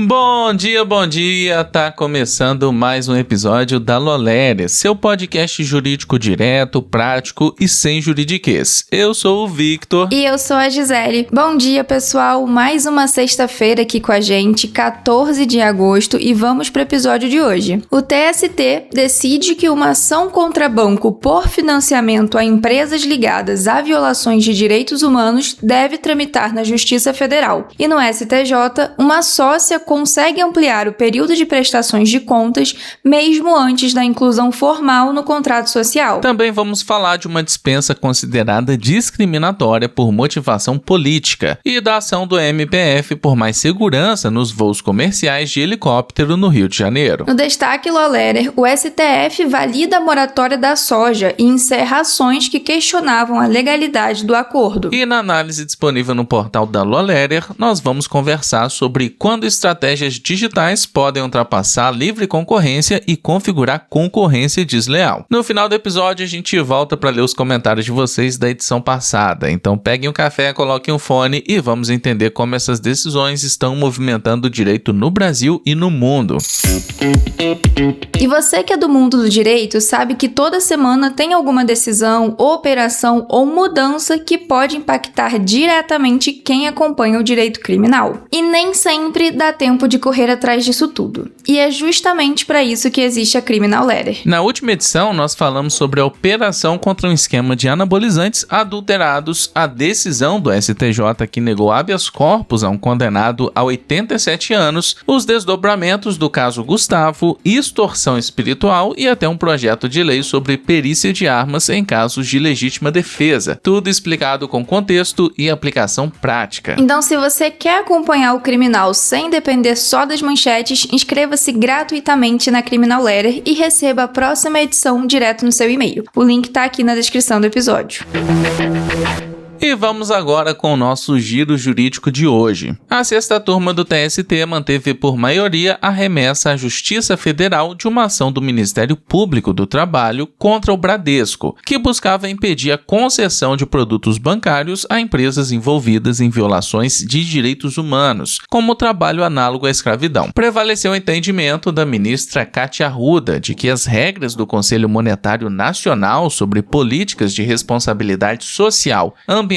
Bom dia, tá começando mais um episódio da Loléria, seu podcast jurídico direto, prático e sem juridiquês. Eu sou o Victor. E eu sou a Gisele. Bom dia, pessoal, mais uma sexta-feira aqui com a gente, 14 de agosto, e vamos pro episódio de hoje. O TST decide que uma ação contra banco por financiamento a empresas ligadas a violações de direitos humanos deve tramitar na Justiça Federal. E no STJ, uma sócia consegue ampliar o período de prestações de contas mesmo antes da inclusão formal no contrato social. Também vamos falar de uma dispensa considerada discriminatória por motivação política e da ação do MPF por mais segurança nos voos comerciais de helicóptero no Rio de Janeiro. No destaque Lolérer, o STF valida a moratória da soja e encerra ações que questionavam a legalidade do acordo. E na análise disponível no portal da Lolérer, nós vamos conversar sobre quando estratégias digitais podem ultrapassar a livre concorrência e configurar concorrência desleal. No final do episódio, a gente volta para ler os comentários de vocês da edição passada. Então peguem um café, coloquem um fone e vamos entender como essas decisões estão movimentando o direito no Brasil e no mundo. E você que é do mundo do direito sabe que toda semana tem alguma decisão, operação ou mudança que pode impactar diretamente quem acompanha o direito criminal. E nem sempre dá tempo de correr atrás disso tudo. E é justamente para isso que existe a Criminal Letter. Na última edição, nós falamos sobre a operação contra um esquema de anabolizantes adulterados, a decisão do STJ que negou habeas corpus a um condenado a 87 anos, os desdobramentos do caso Gustavo, extorsão espiritual e até um projeto de lei sobre perícia de armas em casos de legítima defesa. Tudo explicado com contexto e aplicação prática. Então, se você quer acompanhar o criminal sem depender só das manchetes, inscreva-se gratuitamente na Criminal Letter e receba a próxima edição direto no seu e-mail. O link tá aqui na descrição do episódio. E vamos agora com o nosso giro jurídico de hoje. A sexta turma do TST manteve por maioria a remessa à Justiça Federal de uma ação do Ministério Público do Trabalho contra o Bradesco, que buscava impedir a concessão de produtos bancários a empresas envolvidas em violações de direitos humanos, como o trabalho análogo à escravidão. Prevaleceu o entendimento da ministra Cátia Arruda de que as regras do Conselho Monetário Nacional sobre políticas de responsabilidade social, ambiental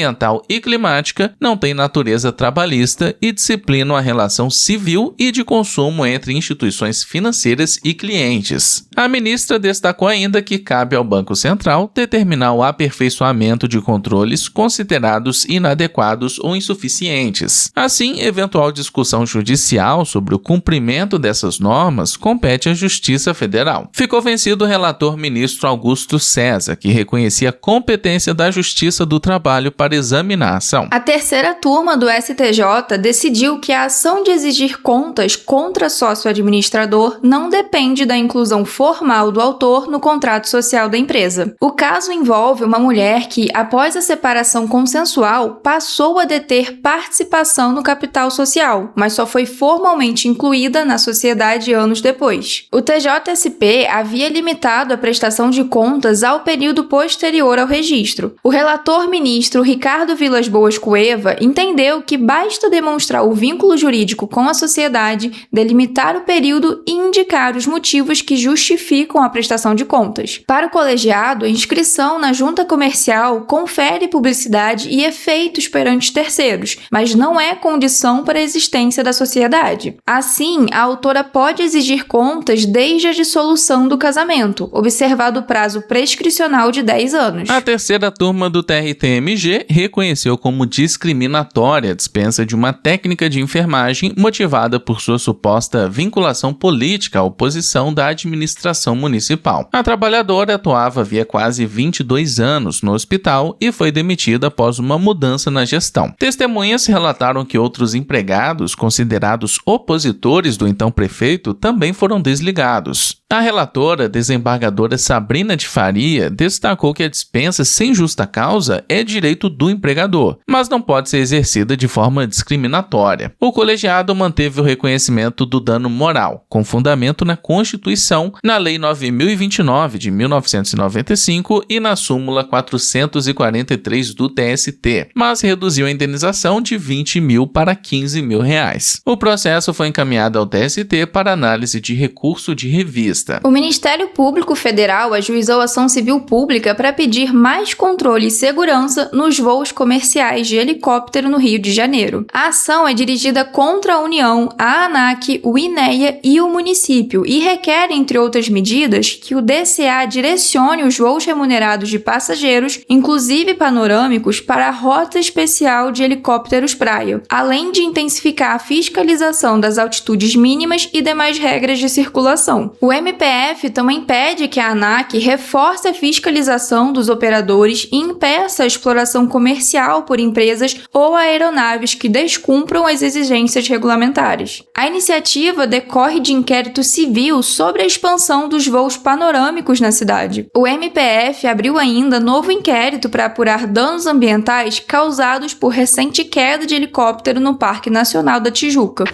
e climática não têm natureza trabalhista e disciplinam a relação civil e de consumo entre instituições financeiras e clientes. A ministra destacou ainda que cabe ao Banco Central determinar o aperfeiçoamento de controles considerados inadequados ou insuficientes. Assim, eventual discussão judicial sobre o cumprimento dessas normas compete à Justiça Federal. Ficou vencido o relator ministro Augusto César, que reconhecia a competência da Justiça do Trabalho para examinar a ação. A terceira turma do STJ decidiu que a ação de exigir contas contra sócio administrador não depende da inclusão formal do autor no contrato social da empresa. O caso envolve uma mulher que, após a separação consensual, passou a deter participação no capital social, mas só foi formalmente incluída na sociedade anos depois. O TJSP havia limitado a prestação de contas ao período posterior ao registro. O relator ministro Ricardo Vilas Boas Cueva entendeu que basta demonstrar o vínculo jurídico com a sociedade, delimitar o período e indicar os motivos que justificam a prestação de contas. Para o colegiado, a inscrição na junta comercial confere publicidade e efeitos perante terceiros, mas não é condição para a existência da sociedade. Assim, a autora pode exigir contas desde a dissolução do casamento, observado o prazo prescricional de 10 anos. A terceira turma do TRT-MG reconheceu como discriminatória a dispensa de uma técnica de enfermagem motivada por sua suposta vinculação política à oposição da administração municipal. A trabalhadora atuava havia quase 22 anos no hospital e foi demitida após uma mudança na gestão. Testemunhas relataram que outros empregados, considerados opositores do então prefeito, também foram desligados. A relatora, desembargadora Sabrina de Faria, destacou que a dispensa sem justa causa é direito do empregador, mas não pode ser exercida de forma discriminatória. O colegiado manteve o reconhecimento do dano moral, com fundamento na Constituição, na Lei 9.029 de 1995 e na súmula 443 do TST, mas reduziu a indenização de 20 mil para 15 mil reais. O processo foi encaminhado ao TST para análise de recurso de revista. O Ministério Público Federal ajuizou ação civil pública para pedir mais controle e segurança nos voos comerciais de helicóptero no Rio de Janeiro. A ação é dirigida contra a União, a ANAC, o INEA e o município e requer, entre outras medidas, que o DCA direcione os voos remunerados de passageiros, inclusive panorâmicos, para a rota especial de helicópteros praia, além de intensificar a fiscalização das altitudes mínimas e demais regras de circulação. O MPF também pede que a ANAC reforce a fiscalização dos operadores e impeça a exploração comercial por empresas ou aeronaves que descumpram as exigências regulamentares. A iniciativa decorre de inquérito civil sobre a expansão dos voos panorâmicos na cidade. O MPF abriu ainda novo inquérito para apurar danos ambientais causados por recente queda de helicóptero no Parque Nacional da Tijuca.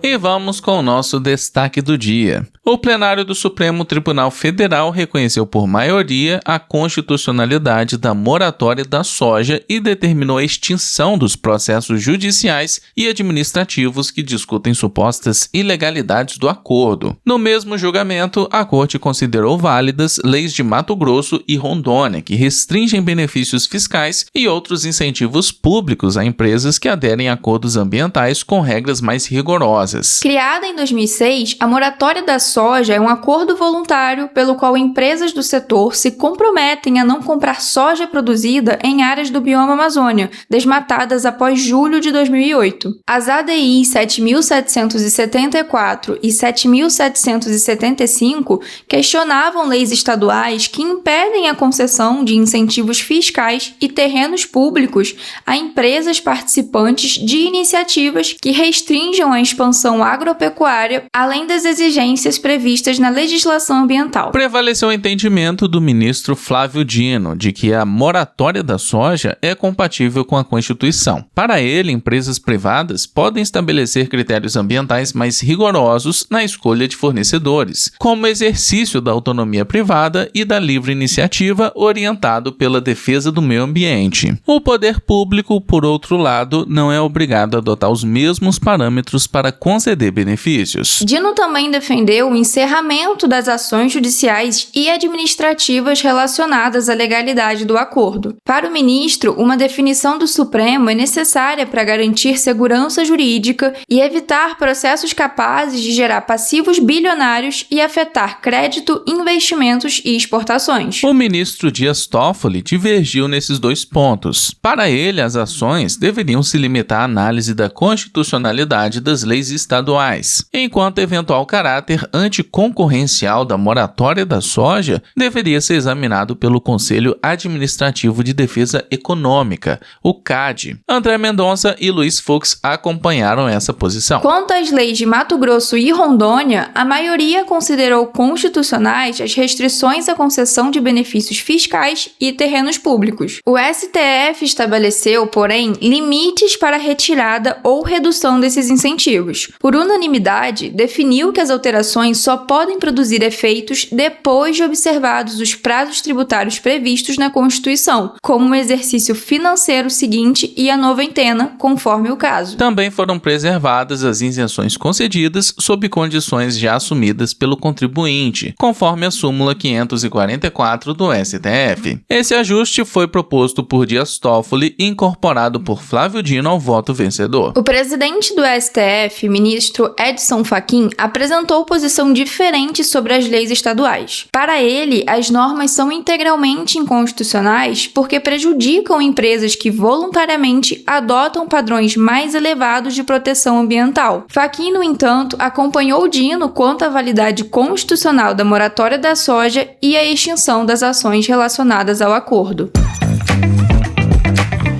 E vamos com o nosso destaque do dia. O plenário do Supremo Tribunal Federal reconheceu por maioria a constitucionalidade da moratória da soja e determinou a extinção dos processos judiciais e administrativos que discutem supostas ilegalidades do acordo. No mesmo julgamento, a Corte considerou válidas leis de Mato Grosso e Rondônia que restringem benefícios fiscais e outros incentivos públicos a empresas que aderem a acordos ambientais com regras mais rigorosas. Criada em 2006, a moratória da soja é um acordo voluntário pelo qual empresas do setor se comprometem a não comprar soja produzida em áreas do bioma Amazônia, desmatadas após julho de 2008. As ADI 7.774 e 7.775 questionavam leis estaduais que impedem a concessão de incentivos fiscais e terrenos públicos a empresas participantes de iniciativas que restringam a expansão agropecuária, além das exigências previstas na legislação ambiental. Prevaleceu o entendimento do ministro Flávio Dino de que a moratória da soja é compatível com a Constituição. Para ele, empresas privadas podem estabelecer critérios ambientais mais rigorosos na escolha de fornecedores, como exercício da autonomia privada e da livre iniciativa orientado pela defesa do meio ambiente. O poder público, por outro lado, não é obrigado a adotar os mesmos parâmetros para conceder benefícios. Dino também defendeu o encerramento das ações judiciais e administrativas relacionadas à legalidade do acordo. Para o ministro, uma definição do Supremo é necessária para garantir segurança jurídica e evitar processos capazes de gerar passivos bilionários e afetar crédito, investimentos e exportações. O ministro Dias Toffoli divergiu nesses dois pontos. Para ele, as ações deveriam se limitar à análise da constitucionalidade das leis estaduais, enquanto eventual caráter anticoncorrencial da moratória da soja deveria ser examinado pelo Conselho Administrativo de Defesa Econômica, o CAD. André Mendonça e Luiz Fux acompanharam essa posição. Quanto às leis de Mato Grosso e Rondônia, a maioria considerou constitucionais as restrições à concessão de benefícios fiscais e terrenos públicos. O STF estabeleceu, porém, limites para a retirada ou redução desses incentivos. Por unanimidade, definiu que as alterações só podem produzir efeitos depois de observados os prazos tributários previstos na Constituição, como o exercício financeiro seguinte e a noventena, conforme o caso. Também foram preservadas as isenções concedidas sob condições já assumidas pelo contribuinte, conforme a súmula 544 do STF. Esse ajuste foi proposto por Dias Toffoli e incorporado por Flávio Dino ao voto vencedor. O presidente do STF, ministro Edson Fachin, apresentou posição diferente sobre as leis estaduais. Para ele, as normas são integralmente inconstitucionais porque prejudicam empresas que voluntariamente adotam padrões mais elevados de proteção ambiental. Fachin, no entanto, acompanhou Dino quanto à validade constitucional da moratória da soja e a extinção das ações relacionadas ao acordo.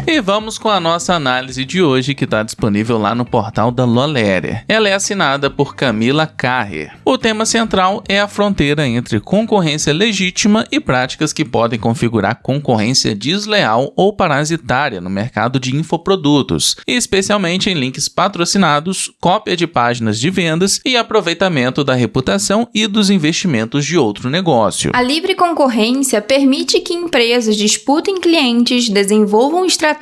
E vamos com a nossa análise de hoje, que está disponível lá no portal da Loléria. Ela é assinada por Camila Carrer. O tema central é a fronteira entre concorrência legítima e práticas que podem configurar concorrência desleal ou parasitária no mercado de infoprodutos, especialmente em links patrocinados, cópia de páginas de vendas e aproveitamento da reputação e dos investimentos de outro negócio. A livre concorrência permite que empresas disputem clientes, desenvolvam estratégias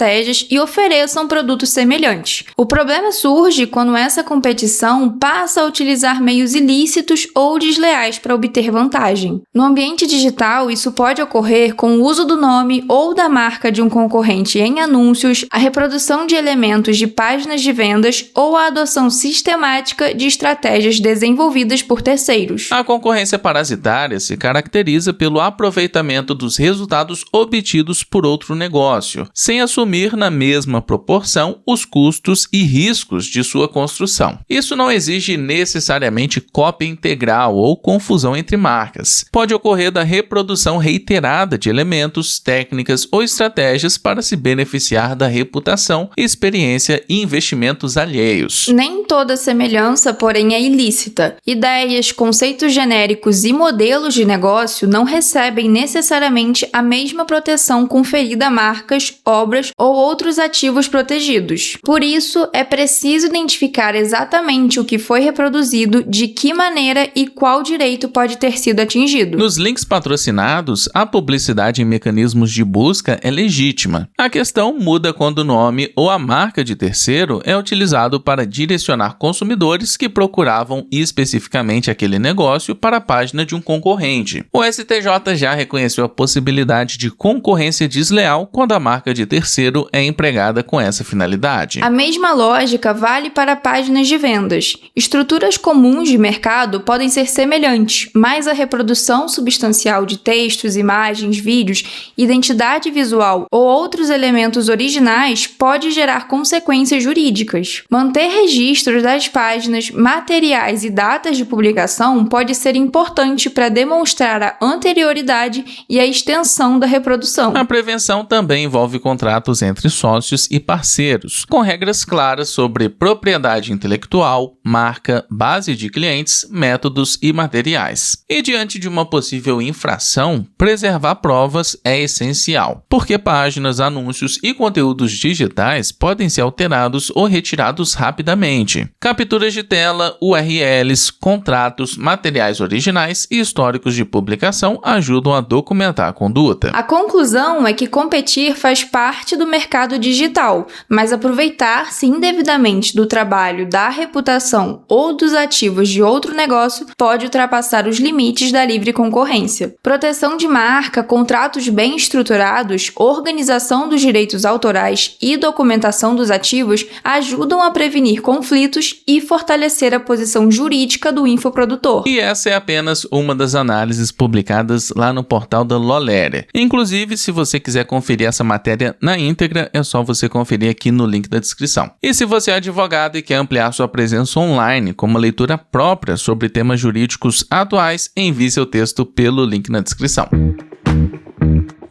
e ofereçam produtos semelhantes. O problema surge quando essa competição passa a utilizar meios ilícitos ou desleais para obter vantagem. No ambiente digital, isso pode ocorrer com o uso do nome ou da marca de um concorrente em anúncios, a reprodução de elementos de páginas de vendas ou a adoção sistemática de estratégias desenvolvidas por terceiros. A concorrência parasitária se caracteriza pelo aproveitamento dos resultados obtidos por outro negócio, sem assumir na mesma proporção os custos e riscos de sua construção. Isso não exige necessariamente cópia integral ou confusão entre marcas. Pode ocorrer da reprodução reiterada de elementos, técnicas ou estratégias para se beneficiar da reputação, experiência e investimentos alheios. Nem toda semelhança, porém, é ilícita. Ideias, conceitos genéricos e modelos de negócio não recebem necessariamente a mesma proteção conferida a marcas, obras ou outros ativos protegidos. Por isso, é preciso identificar exatamente o que foi reproduzido, de que maneira e qual direito pode ter sido atingido. Nos links patrocinados, a publicidade em mecanismos de busca é legítima. A questão muda quando o nome ou a marca de terceiro é utilizado para direcionar consumidores que procuravam especificamente aquele negócio para a página de um concorrente. O STJ já reconheceu a possibilidade de concorrência desleal quando a marca de terceiro é empregada com essa finalidade. A mesma lógica vale para páginas de vendas. Estruturas comuns de mercado podem ser semelhantes, mas a reprodução substancial de textos, imagens, vídeos, identidade visual ou outros elementos originais pode gerar consequências jurídicas. Manter registros das páginas, materiais e datas de publicação pode ser importante para demonstrar a anterioridade e a extensão da reprodução. A prevenção também envolve contratos entre sócios e parceiros, com regras claras sobre propriedade intelectual, marca, base de clientes, métodos e materiais. E diante de uma possível infração, preservar provas é essencial, porque páginas, anúncios e conteúdos digitais podem ser alterados ou retirados rapidamente. Capturas de tela, URLs, contratos, materiais originais e históricos de publicação ajudam a documentar a conduta. A conclusão é que competir faz parte do mercado digital, mas aproveitar-se indevidamente do trabalho, da reputação ou dos ativos de outro negócio pode ultrapassar os limites da livre concorrência. Proteção de marca, contratos bem estruturados, organização dos direitos autorais e documentação dos ativos ajudam a prevenir conflitos e fortalecer a posição jurídica do infoprodutor. E essa é apenas uma das análises publicadas lá no portal da Loléria. Inclusive, se você quiser conferir essa matéria na íntegra, é só você conferir aqui no link da descrição. E se você é advogado e quer ampliar sua presença online com uma leitura própria sobre temas jurídicos atuais, envie seu texto pelo link na descrição.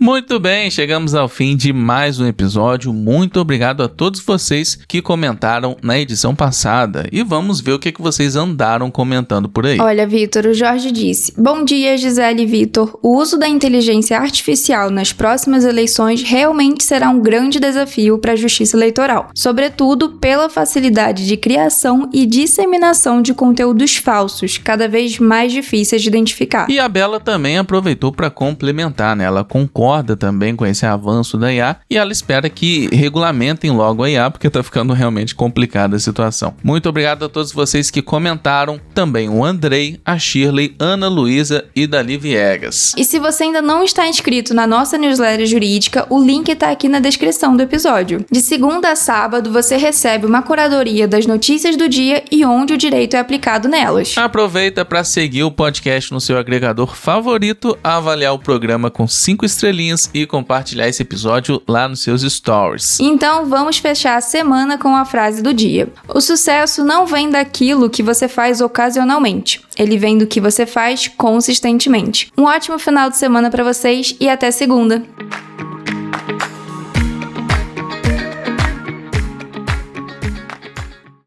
Muito bem, chegamos ao fim de mais um episódio. Muito obrigado a todos vocês que comentaram na edição passada. E vamos ver o que vocês andaram comentando por aí. Olha, Vitor, o Jorge disse: Bom dia, Gisele e Vitor. O uso da inteligência artificial nas próximas eleições realmente será um grande desafio para a justiça eleitoral, sobretudo pela facilidade de criação e disseminação de conteúdos falsos, cada vez mais difíceis de identificar. E a Bela também aproveitou para complementar, né? Ela concorda também com esse avanço da IA e ela espera que regulamentem logo a IA, porque tá ficando realmente complicada a situação. Muito obrigado a todos vocês que comentaram, também o Andrei, a Shirley, Ana Luísa e Dali Viegas. E se você ainda não está inscrito na nossa newsletter jurídica, o link está aqui na descrição do episódio. De segunda a sábado, você recebe uma curadoria das notícias do dia e onde o direito é aplicado nelas. Aproveita para seguir o podcast no seu agregador favorito, avaliar o programa com 5 estrelinhas e compartilhar esse episódio lá nos seus stories. Então vamos fechar a semana com a frase do dia. O sucesso não vem daquilo que você faz ocasionalmente. Ele vem do que você faz consistentemente. Um ótimo final de semana para vocês e até segunda!